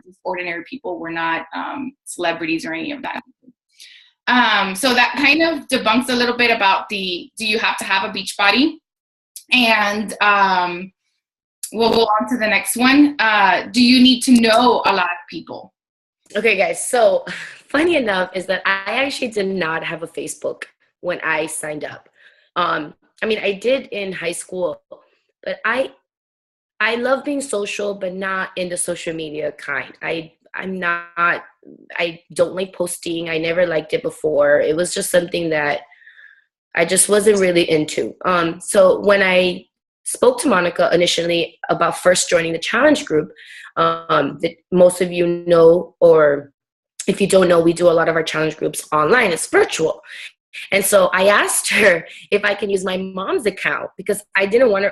just ordinary people. We're not celebrities or any of that. So that kind of debunks a little bit about do you have to have a beach body? And we'll go on to the next one. Do you need to know a lot of people? Okay, guys. So funny enough is that I actually did not have a Facebook when I signed up. I mean, I did in high school, but I love being social, but not in the social media kind. I don't like posting. I never liked it before. It was just something that I just wasn't really into. So when I spoke to Monica initially about first joining the challenge group, that most of you know, or if you don't know, we do a lot of our challenge groups online. It's virtual. And so I asked her if I can use my mom's account because I didn't want to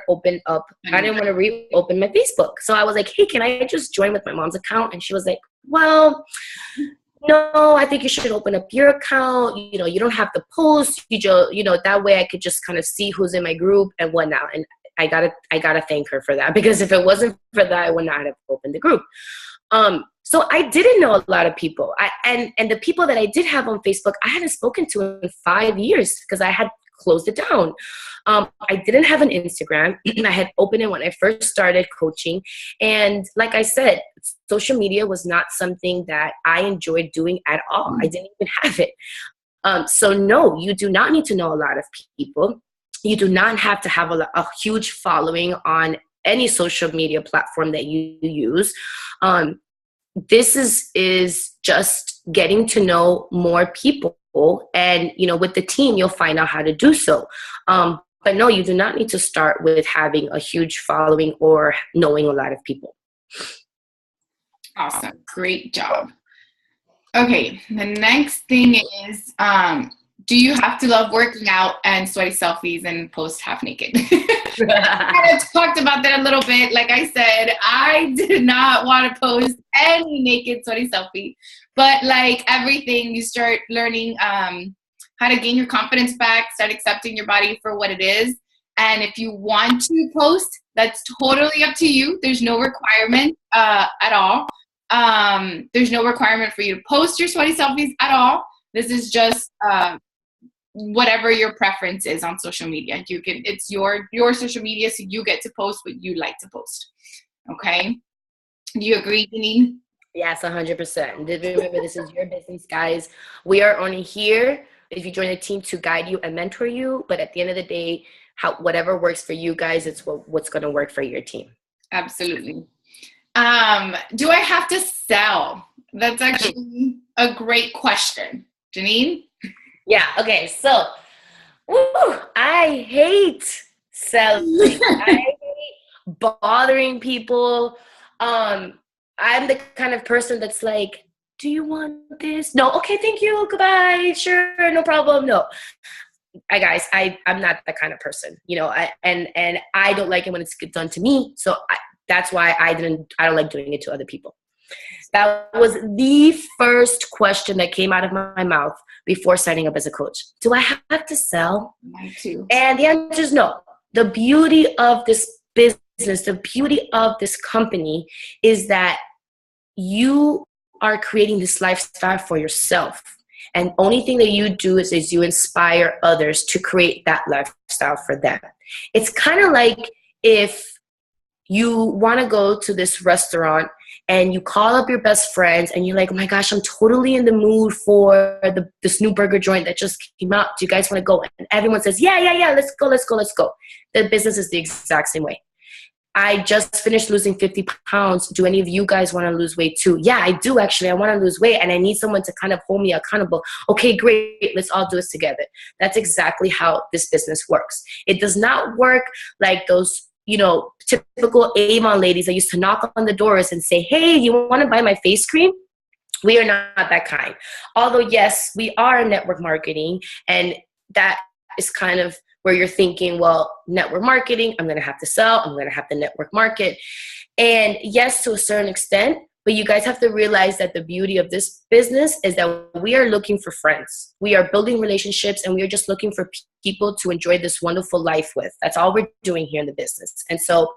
reopen my Facebook. So I was like, hey, can I just join with my mom's account? And she was like, well, no, I think you should open up your account. You know, you don't have to post. That way I could just kind of see who's in my group and whatnot. And I gotta thank her for that, because if it wasn't for that, I would not have opened the group. So I didn't know a lot of people. And the people that I did have on Facebook, I hadn't spoken to in 5 years because I had closed it down. I didn't have an Instagram. I had opened it when I first started coaching. And like I said, social media was not something that I enjoyed doing at all. I didn't even have it. So no, you do not need to know a lot of people. You do not have to have a huge following on any social media platform that you use. This is just getting to know more people, and with the team you'll find out how to do so. But no, you do not need to start with having a huge following or knowing a lot of people. Awesome. Great job. Okay, the next thing is, do you have to love working out and sweaty selfies and post half naked? I kind of talked about that a little bit. Like I said, I did not want to post any naked sweaty selfie. But like everything, you start learning how to gain your confidence back, start accepting your body for what it is. And if you want to post, that's totally up to you. There's no requirement at all. There's no requirement for you to post your sweaty selfies at all. This is just whatever your preference is on social media. It's your social media, so you get to post what you like to post. Okay? Do you agree, Janine? Yes, 100%. Remember, this is your business, guys. We are only here if you join the team to guide you and mentor you. But at the end of the day, whatever works for you guys, it's what's going to work for your team. Absolutely. Do I have to sell? That's actually a great question. Janine? Yeah, okay, so I hate selling. I hate bothering people. I'm the kind of person that's like, do you want this? No, okay, thank you, goodbye, sure, no problem, no. I'm not that kind of person, and I don't like it when it's done to me, so that's why I don't like doing it to other people. That was the first question that came out of my mouth before signing up as a coach. Do I have to sell? Me too. And the answer is no. The beauty of this business, the beauty of this company is that you are creating this lifestyle for yourself. And only thing that you do is you inspire others to create that lifestyle for them. It's kind of like if you want to go to this restaurant and you call up your best friends and you're like, oh my gosh, I'm totally in the mood for this new burger joint that just came out. Do you guys want to go? And everyone says, yeah, let's go. The business is the exact same way. I just finished losing 50 pounds. Do any of you guys want to lose weight too? Yeah, I do actually. I want to lose weight and I need someone to kind of hold me accountable. Okay, great. Let's all do this together. That's exactly how this business works. It does not work like those typical Avon ladies that used to knock on the doors and say, hey, you want to buy my face cream? We are not that kind. Although, yes, we are network marketing, and that is kind of where you're thinking, well, network marketing, I'm going to have to sell, I'm going to have to network market. And yes, to a certain extent, but you guys have to realize that the beauty of this business is that we are looking for friends. We are building relationships, and we are just looking for people to enjoy this wonderful life with. That's all we're doing here in the business. And so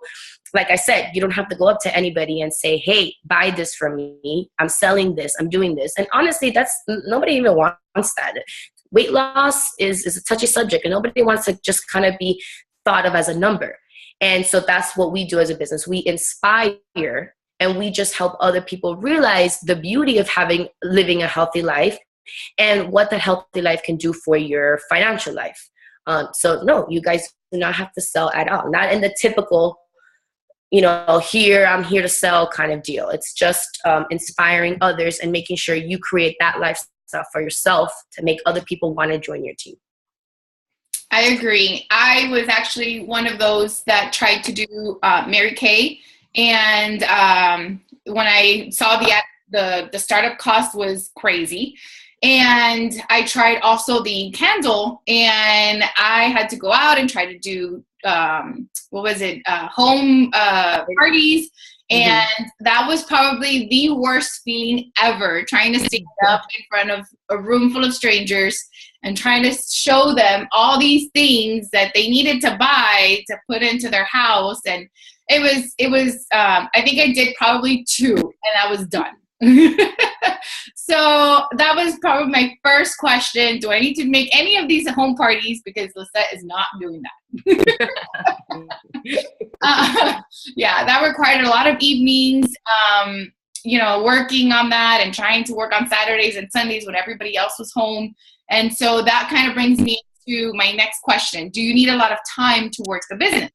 like I said, you don't have to go up to anybody and say, hey, buy this from me. I'm selling this. I'm doing this. And honestly, nobody even wants that. Weight loss is a touchy subject, and nobody wants to just kind of be thought of as a number. And so that's what we do as a business. We inspire, and we just help other people realize the beauty of living a healthy life and what the healthy life can do for your financial life. So no, you guys do not have to sell at all. Not in the typical, I'm here to sell kind of deal. It's just inspiring others and making sure you create that lifestyle for yourself to make other people want to join your team. I agree. I was actually one of those that tried to do Mary Kay. And when I saw the startup cost was crazy. And I tried also the candle, and I had to go out and try to do, home parties. And that was probably the worst feeling ever, trying to stand up in front of a room full of strangers and trying to show them all these things that they needed to buy to put into their house. And it was I think I did probably 2, and I was done. So that was probably my first question. Do I need to make any of these home parties? Because Lizzette is not doing that. Yeah, that required a lot of evenings, working on that and trying to work on Saturdays and Sundays when everybody else was home. And so that kind of brings me to my next question. Do you need a lot of time to work the business?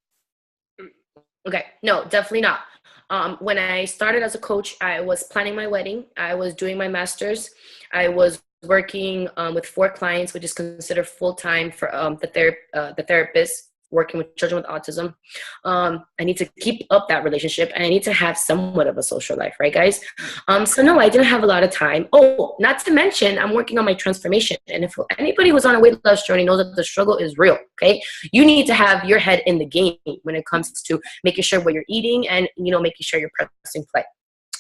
Okay, no, definitely not. When I started as a coach, I was planning my wedding. I was doing my master's. I was working with 4 clients, which is considered full-time for the therapist, working with children with autism. I need to keep up that relationship, and I need to have somewhat of a social life, right, guys? So no, I didn't have a lot of time. Oh, not to mention, I'm working on my transformation. And if anybody who's on a weight loss journey knows that the struggle is real, okay? You need to have your head in the game when it comes to making sure what you're eating and, making sure you're pressing play.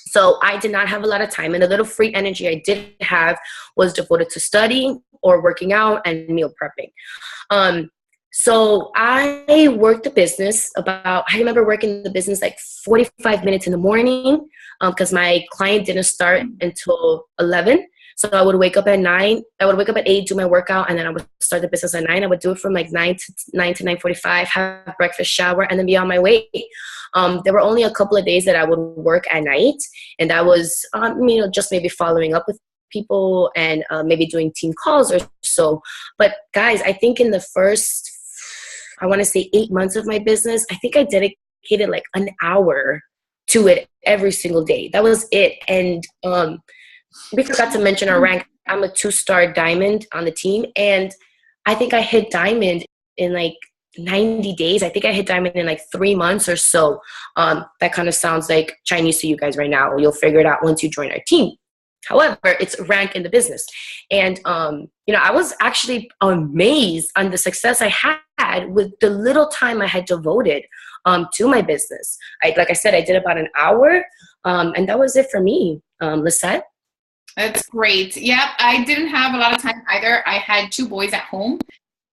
So I did not have a lot of time, and the little free energy I did have was devoted to studying or working out and meal prepping. So I worked the business I remember working the business like 45 minutes in the morning because my client didn't start until 11. So I would wake up at 9. I would wake up at 8, do my workout, and then I would start the business at 9. I would do it from like 9 to 9:45, have breakfast, shower, and then be on my way. There were only a couple of days that I would work at night, and that was, just maybe following up with people and maybe doing team calls or so. But guys, I think in the first, I want to say 8 months of my business, I think I dedicated like an hour to it every single day. That was it. And we forgot to mention our rank. I'm a 2-star diamond on the team. And I think I hit diamond in like 90 days. I think I hit diamond in like 3 months or so. That kind of sounds like Chinese to you guys right now. You'll figure it out once you join our team. However, it's rank in the business. And, I was actually amazed on the success I had with the little time I had devoted to my business. Like I said, I did about an hour, and that was it for me. Lizzette? That's great. Yep, I didn't have a lot of time either. I had 2 boys at home,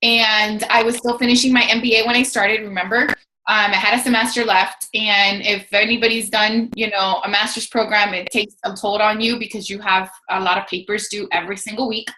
and I was still finishing my MBA when I started, remember? I had a semester left, and if anybody's done, a master's program, it takes a toll on you because you have a lot of papers due every single week.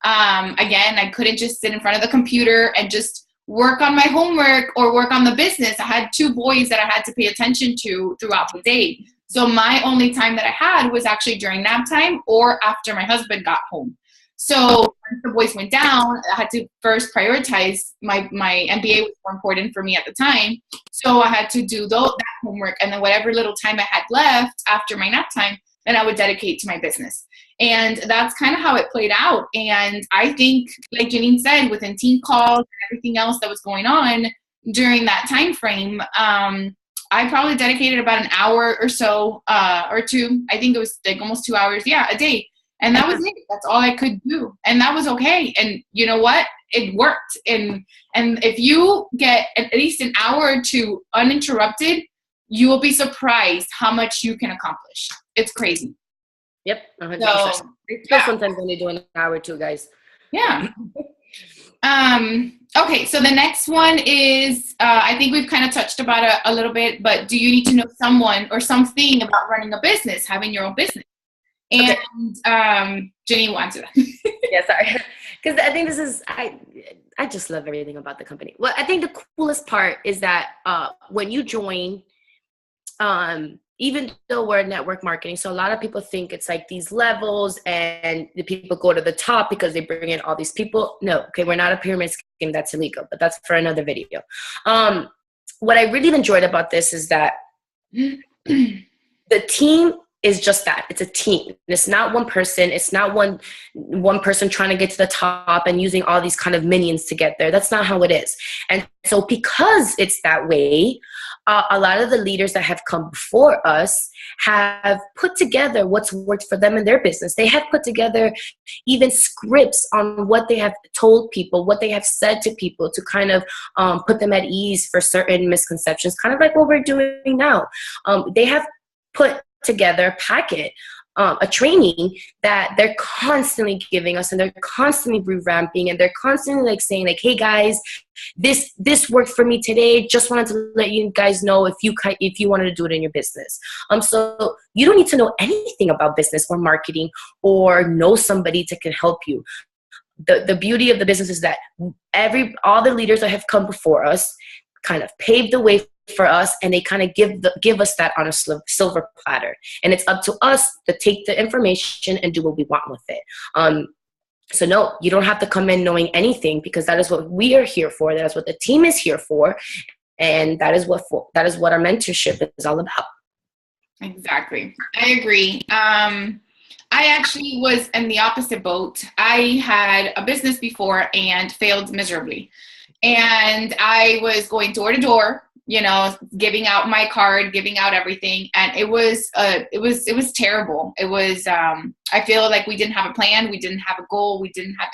Again, I couldn't just sit in front of the computer and just work on my homework or work on the business. I had 2 boys that I had to pay attention to throughout the day. So my only time that I had was actually during nap time or after my husband got home. So once the boys went down, I had to first prioritize my MBA was more important for me at the time. So I had to do that homework, and then whatever little time I had left after my nap time, then I would dedicate to my business. And that's kind of how it played out. And I think, like Janine said, within team calls and everything else that was going on during that time frame, I probably dedicated about an hour or so, or 2. I think it was like almost 2 hours, a day. And that was it. That's all I could do. And that was okay. And you know what? It worked. And if you get at least an hour or 2 uninterrupted, you will be surprised how much you can accomplish. It's crazy. Yep, 100%. So, Sometimes when you do an hour or 2, guys. Yeah. Okay, so the next one is, I think we've kind of touched about it a little bit, but do you need to know someone or something about running a business, having your own business? And Jenny will answer that. Yeah, sorry. Because I think I just love everything about the company. Well, I think the coolest part is that when you join, even though we're network marketing, so a lot of people think it's like these levels and the people go to the top because they bring in all these people. No, okay, we're not a pyramid scheme. That's illegal, but that's for another video. What I really enjoyed about this is that the team is just that. It's a team. It's not one person. It's not one person trying to get to the top and using all these kind of minions to get there. That's not how it is. And so because it's that way, a lot of the leaders that have come before us have put together what's worked for them in their business. They have put together even scripts on what they have told people, what they have said to people to kind of put them at ease for certain misconceptions, kind of like what we're doing now. They have put together packet, a training that they're constantly giving us, and they're constantly revamping, and they're constantly like saying like, hey guys, this worked for me today. Just wanted to let you guys know if you wanted to do it in your business. So you don't need to know anything about business or marketing or know somebody that can help you. The beauty of the business is that all the leaders that have come before us kind of paved the way for us, and they kind of give us that on a silver platter, and it's up to us to take the information and do what we want with it. So no, you don't have to come in knowing anything, because that is what we are here for. That is what the team is here for, and that is what our mentorship is all about. Exactly, I agree. I actually was in the opposite boat. I had a business before and failed miserably, and I was going door to door, giving out my card, giving out everything. And it was terrible. It was, I feel like we didn't have a plan. We didn't have a goal. We didn't have